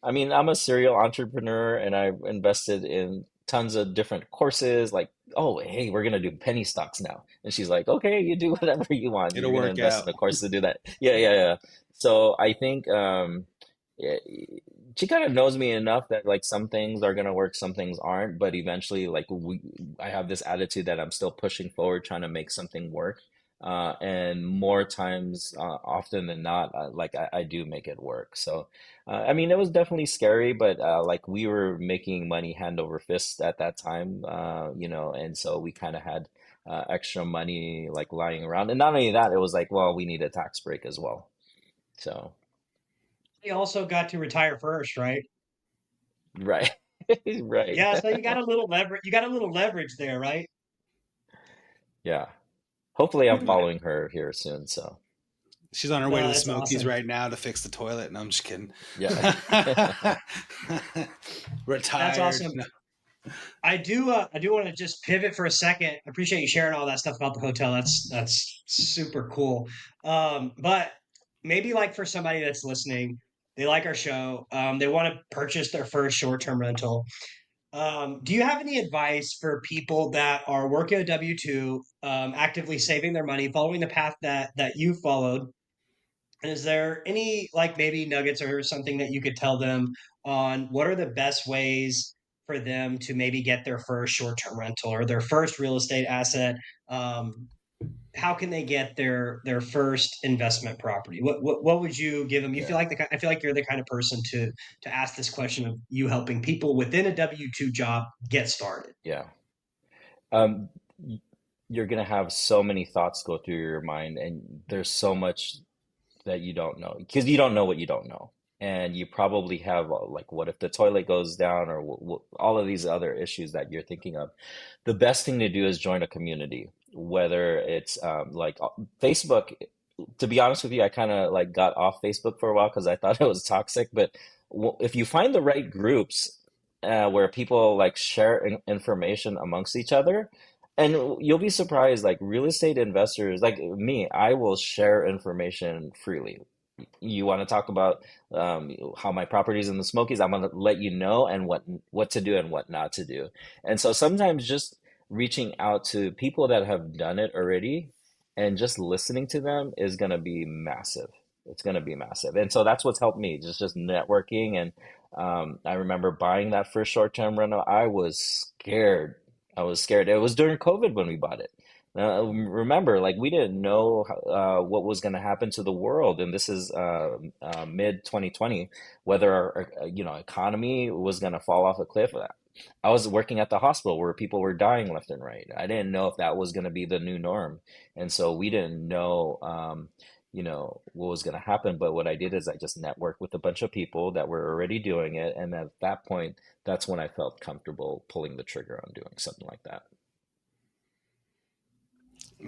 I mean, I'm a serial entrepreneur and I've invested in tons of different courses like, oh, hey, we're gonna do penny stocks now. And she's like, okay, you do whatever you want. It'll You're gonna work invest out. in a course to do that. Yeah, yeah, yeah. So I think yeah, she kind of knows me enough that like some things are gonna work, some things aren't, but eventually I have this attitude that I'm still pushing forward, trying to make something work. And more times, often than not, I do make it work. So, I mean, it was definitely scary, but like we were making money hand over fist at that time, and so we kind of had extra money like lying around. And not only that, it was like, well, we need a tax break as well. So, He also got to retire first, right? right, right. Yeah, so you got a little leverage. You got a little leverage there, right? Yeah. Hopefully, I'm following her here soon. So, She's on her way to No, the that's Smokies awesome. right now to fix the toilet. No, I'm just kidding. yeah. That's Retired. awesome. No. I do want to just pivot for a second. I appreciate you sharing all that stuff about the hotel. That's super cool. But maybe like for somebody that's listening, they like our show. They want to purchase their first short-term rental. Do you have any advice for people that are working a W-2, actively saving their money, following the path that you followed? And is there any like maybe nuggets or something that you could tell them on what are the best ways for them to maybe get their first short-term rental or their first real estate asset? Um, how can they get their first investment property? What would you give them? You feel Yeah. like I feel like you're the kind of person to ask this question of you helping people within a W-2 job get started. Yeah. Um, y- you're gonna have so many thoughts go through your mind, and there's so much that you don't know because you don't know what you don't know. And you probably have like, what if the toilet goes down, or all of these other issues that you're thinking of. The best thing to do is join a community, whether it's Facebook. To be honest with you, I kind of like got off Facebook for a while because I thought it was toxic. But if you find the right groups where people like share information amongst each other, and you'll be surprised, like real estate investors, like me, I will share information freely. You want to talk about how my property's in the Smokies, I'm going to let you know and what to do and what not to do. And so sometimes just reaching out to people that have done it already and just listening to them is going to be massive. It's going to be massive. And so that's what's helped me, just networking. And I remember buying that first short-term rental. I was scared. I was scared. It was during COVID when we bought it. Remember, like we didn't know what was going to happen to the world, and this is mid 2020, whether our economy was going to fall off a cliff. I was working at the hospital where people were dying left and right. I didn't know if that was going to be the new norm, and so we didn't know, what was going to happen. But what I did is I just networked with a bunch of people that were already doing it, and at that point, that's when I felt comfortable pulling the trigger on doing something like that.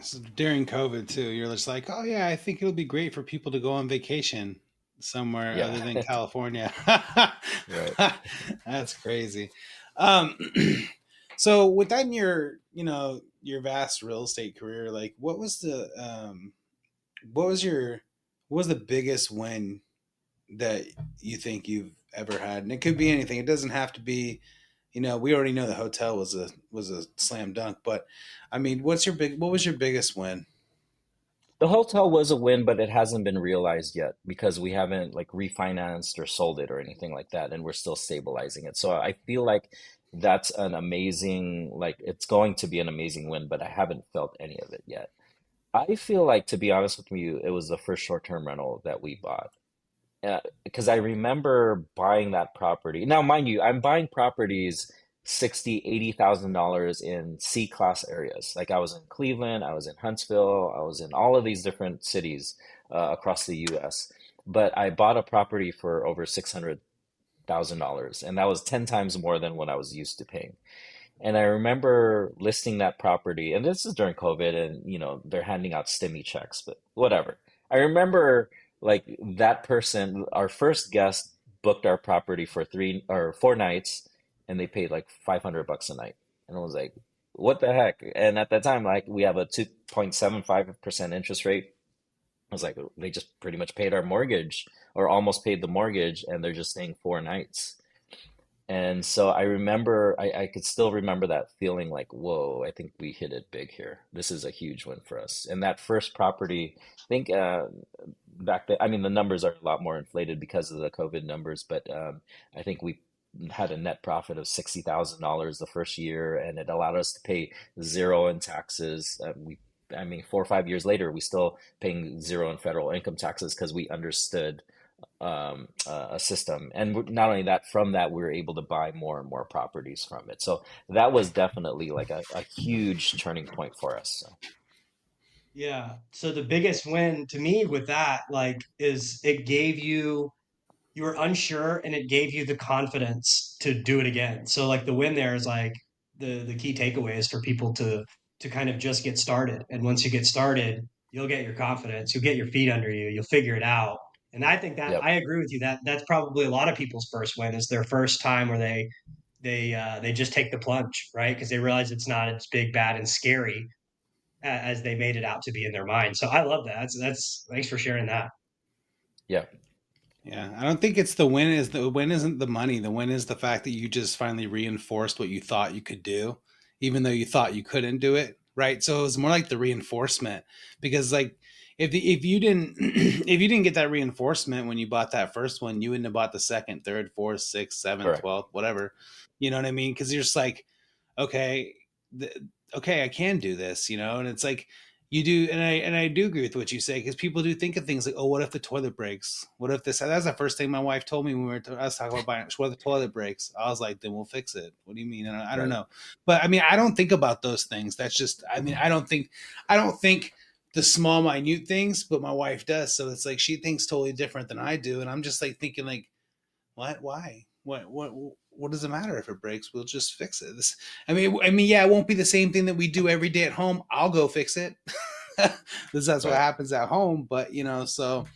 So during COVID too, you're just like, oh yeah, I think it'll be great for people to go on vacation somewhere Yeah, other than California. right. That's crazy. Um, so within your, your vast real estate career, like what was your, what was the biggest win that you think you've ever had? And it could be anything. It doesn't have to be, we already know the hotel was a slam dunk, but I mean, what was your biggest win? The hotel was a win, but it hasn't been realized yet because we haven't like refinanced or sold it or anything like that, and we're still stabilizing it. So I feel like that's an amazing, like it's going to be an amazing win, but I haven't felt any of it yet. I feel like, to be honest with you, it was the first short-term rental that we bought. Because I remember buying that property. Now, mind you, I'm buying properties 60, $80,000 in C-class areas. Like I was in Cleveland, I was in Huntsville, I was in all of these different cities across the US. But I bought a property for over $600,000, and that was 10 times more than what I was used to paying. And I remember listing that property, and this is during COVID, and they're handing out stimmy checks, but whatever. I remember like that person, our first guest, booked our property for 4 nights, and they paid like $500 a night. And I was like, what the heck? And at that time, like we have a 2.75% interest rate. I was like, they just pretty much paid our mortgage or almost paid the mortgage, and they're just staying 4 nights. And so I remember, I could still remember that feeling like, whoa, I think we hit it big here. This is a huge win for us. And that first property, I think back then, I mean, the numbers are a lot more inflated because of the COVID numbers, but I think we had a net profit of $60,000 the first year, and it allowed us to pay zero in taxes. I mean, 4 or 5 years later, we still paying zero in federal income taxes because we understood a system. And not only that, from that, we were able to buy more and more properties from it. So that was definitely like a huge turning point for us. So, Yeah. So the biggest win to me with that, like, is it gave you were unsure and it gave you the confidence to do it again. So like the win there is like the key takeaway is for people to kind of just get started. And once you get started, you'll get your confidence, you'll get your feet under you, you'll figure it out. And I think that yep, I agree with you that that's probably a lot of people's first win is their first time where they just take the plunge, right? Because they realize it's not as big, bad, and scary as they made it out to be in their mind. So I love that. That's thanks for sharing that. yeah, Yeah, I don't think it's the win. Is the win isn't the money. The win is the fact that you just finally reinforced what you thought you could do, even though you thought you couldn't do it. Right. So it was more like the reinforcement, because like if you didn't if you didn't get that reinforcement when you bought that first one, you wouldn't have bought the second, third, fourth, sixth, seventh, correct. 12th, whatever. You know what I mean? Because you're just like, okay, th- okay, I can do this, and it's like you do, and I do agree with what you say, because people do think of things like, oh, what if the toilet breaks? What if this? That's the first thing my wife told me when I was talking about buying. What if the toilet breaks? I was like, then we'll fix it. What do you mean? And I don't Right. know, but I mean, I don't think about those things. That's just, I mean, I don't think the small, minute things, but my wife does. So it's like she thinks totally different than I do, and I'm just like thinking like, what? Why? What does it matter if it breaks? We'll just fix it. I mean, yeah, it won't be the same thing that we do every day at home. I'll go fix it. That's what Right. happens at home. But so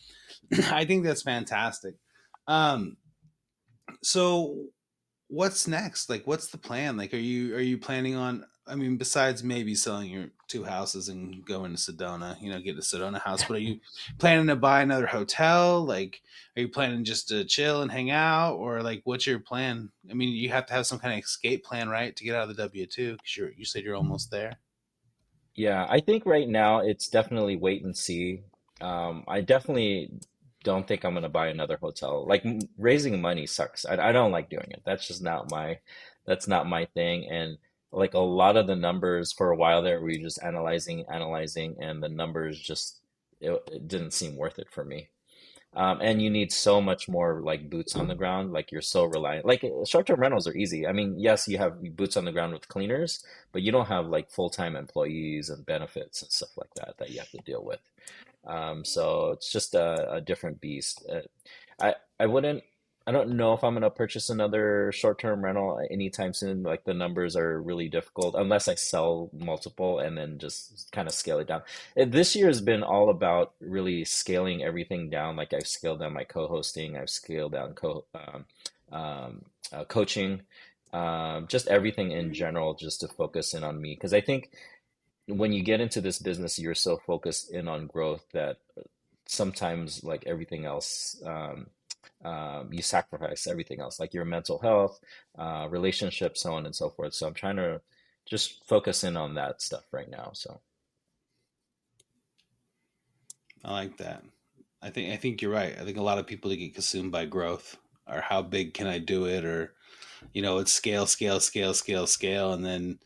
I think that's fantastic. Um, so what's next? Like, what's the plan? Like, are you planning on? I mean, besides maybe selling your two houses and going to Sedona, get a Sedona house, but are you planning to buy another hotel? Like, are you planning just to chill and hang out, or like, what's your plan? I mean, you have to have some kind of escape plan, right, to get out of the W-2, because you said you're almost there. Yeah, I think right now it's definitely wait and see. I definitely don't think I'm gonna buy another hotel. Like raising money sucks. I don't like doing it. That's not my thing. And like a lot of the numbers for a while there, we were just analyzing, and the numbers just it didn't seem worth it for me. And you need so much more like boots on the ground. Like you're so reliant. Like short-term rentals are easy. I mean, yes, you have boots on the ground with cleaners, but you don't have like full-time employees and benefits and stuff like that you have to deal with. So it's just a different beast. I wouldn't. I don't know if I'm gonna purchase another short-term rental anytime soon. Like the numbers are really difficult unless I sell multiple and then just kind of scale it down. This year has been all about really scaling everything down. Like I've scaled down my co-hosting, I've scaled down coaching, just everything in general, just to focus in on me. Because I think when you get into this business, you're so focused in on growth that sometimes like everything else, you sacrifice everything else, like your mental health, relationships, so on and so forth. So I'm trying to just focus in on that stuff right now. So I like that. I think you're right. I think a lot of people that get consumed by growth, or how big can I do it, or it's scale, scale, scale, scale, scale, and then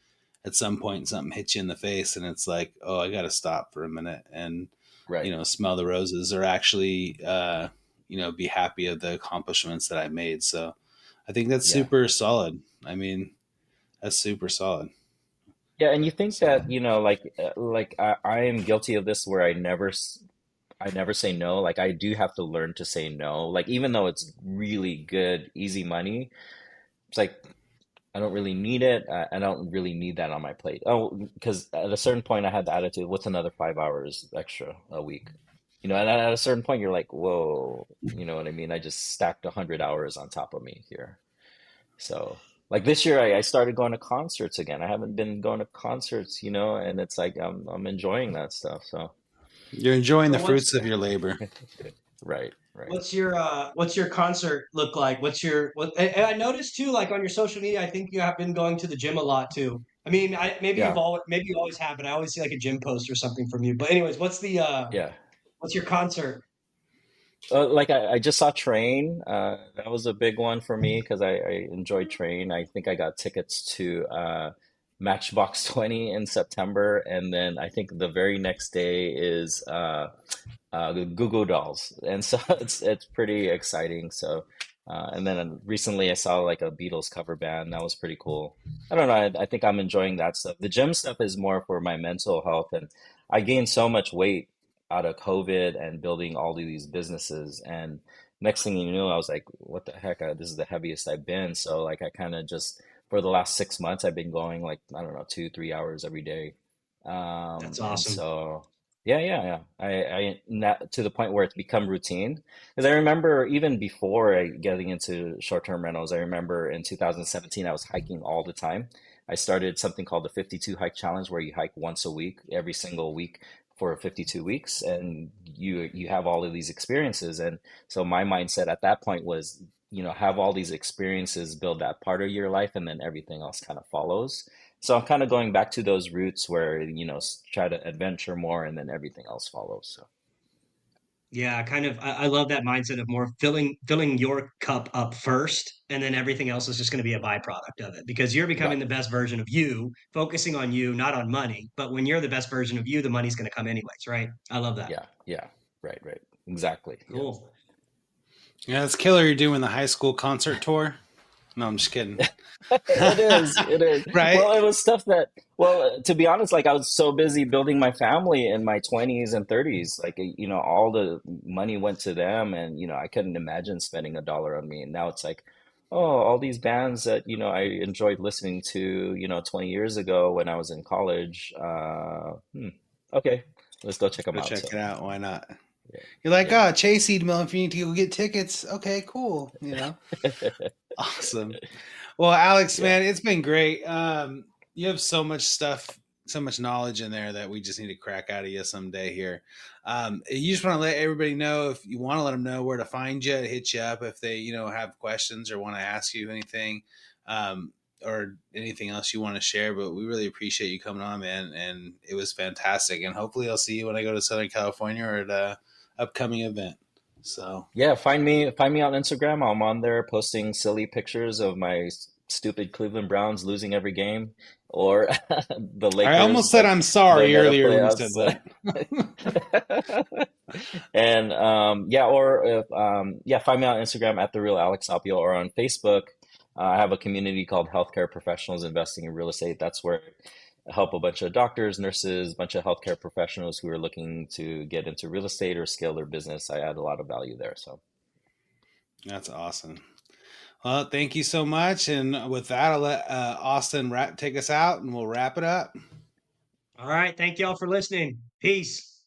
at some point something hits you in the face, and it's like, oh, I got to stop for a minute and right, smell the roses, or actually be happy of the accomplishments that I made. So I think that's yeah, super solid. I mean, that's super solid. yeah. And you think So that like I am guilty of this where I never say no. Like I do have to learn to say no. Like even though it's really good, easy money, it's like I don't really need it. I don't really need that on my plate. Oh, because at a certain point I had the attitude, what's another 5 hours extra a week? and at a certain point, you're like, whoa, you know what I mean? I just stacked 100 hours on top of me here. So, like this year, I started going to concerts again. I haven't been going to concerts, and it's like I'm enjoying that stuff. So, You're enjoying So the fruits of your labor. right, right. what's your concert look like? And I noticed too, like on your social media, I think you have been going to the gym a lot too. I mean, Yeah, maybe you always have, but I always see like a gym post or something from you. But anyways, yeah. what's your concert? Like I just saw Train. That was a big one for me because I enjoyed Train. I think I got tickets to Matchbox 20 in September, and then I think the very next day is the Goo Goo Dolls, and so it's pretty exciting. So, and then recently I saw like a Beatles cover band. That was pretty cool. I don't know. I think I'm enjoying that stuff. The gym stuff is more for my mental health, and I gained so much weight out of COVID and building all of these businesses. And next thing you know, I was like, what the heck? This is the heaviest I've been. So like I kind of just for the last 6 months, I've been going like I don't know 2, 3 hours every day. That's And awesome. so. Yeah, yeah, yeah. Not to the point where it's become routine. Because I remember even before getting into short-term rentals, I remember in 2017 I was hiking all the time. I started something called the 52 hike challenge where you hike once a week, every single week for 52 weeks, and you have all of these experiences. And so my mindset at that point was, have all these experiences, build that part of your life, and then everything else kind of follows. So I'm kind of going back to those roots where, try to adventure more and then everything else follows. So Yeah, I love that mindset of more filling your cup up first, and then everything else is just going to be a byproduct of it because you're becoming right. the best version of you, focusing on you, not on money. But when you're the best version of you, the money's going to come anyways, right? I love that. Yeah, yeah. Right, right. Exactly. Yeah. Cool. Yeah, it's killer. You're doing the high school concert tour. No, I'm just kidding. It is. It is. Right? Well, it was stuff that, well, to be honest, like I was so busy building my family in my 20s and 30s. Like, all the money went to them and, I couldn't imagine spending a dollar on me. And now it's like, oh, all these bands that, I enjoyed listening to, 20 years ago when I was in college. Okay, let's go check them Go out. check So, it out. Why not? yeah. You're like, Yeah. oh, Chase email if you need to go get tickets. Okay, cool. Awesome. Well, Alex, Yeah. man, it's been great. You have so much stuff, so much knowledge in there that we just need to crack out of you someday here. You just want to let everybody know if you want to let them know where to find you, hit you up if they, have questions or want to ask you anything, or anything else you want to share. But we really appreciate you coming on, man, and it was fantastic. And hopefully, I'll see you when I go to Southern California or at a upcoming event. So. Yeah, find me on Instagram. I'm on there posting silly pictures of my stupid Cleveland Browns losing every game, or the I Lakers, almost said but I'm they're sorry meta earlier when you said playoffs. that. And yeah, or if, yeah, find me on Instagram at the real Alex Sabio, or on Facebook. I have a community called Healthcare Professionals Investing in Real Estate. That's where I help a bunch of doctors, nurses, a bunch of healthcare professionals who are looking to get into real estate or scale their business. I add a lot of value there. So. That's awesome. Well, thank you so much. And with that, I'll let Austin take us out and we'll wrap it up. All right. Thank y'all for listening. Peace.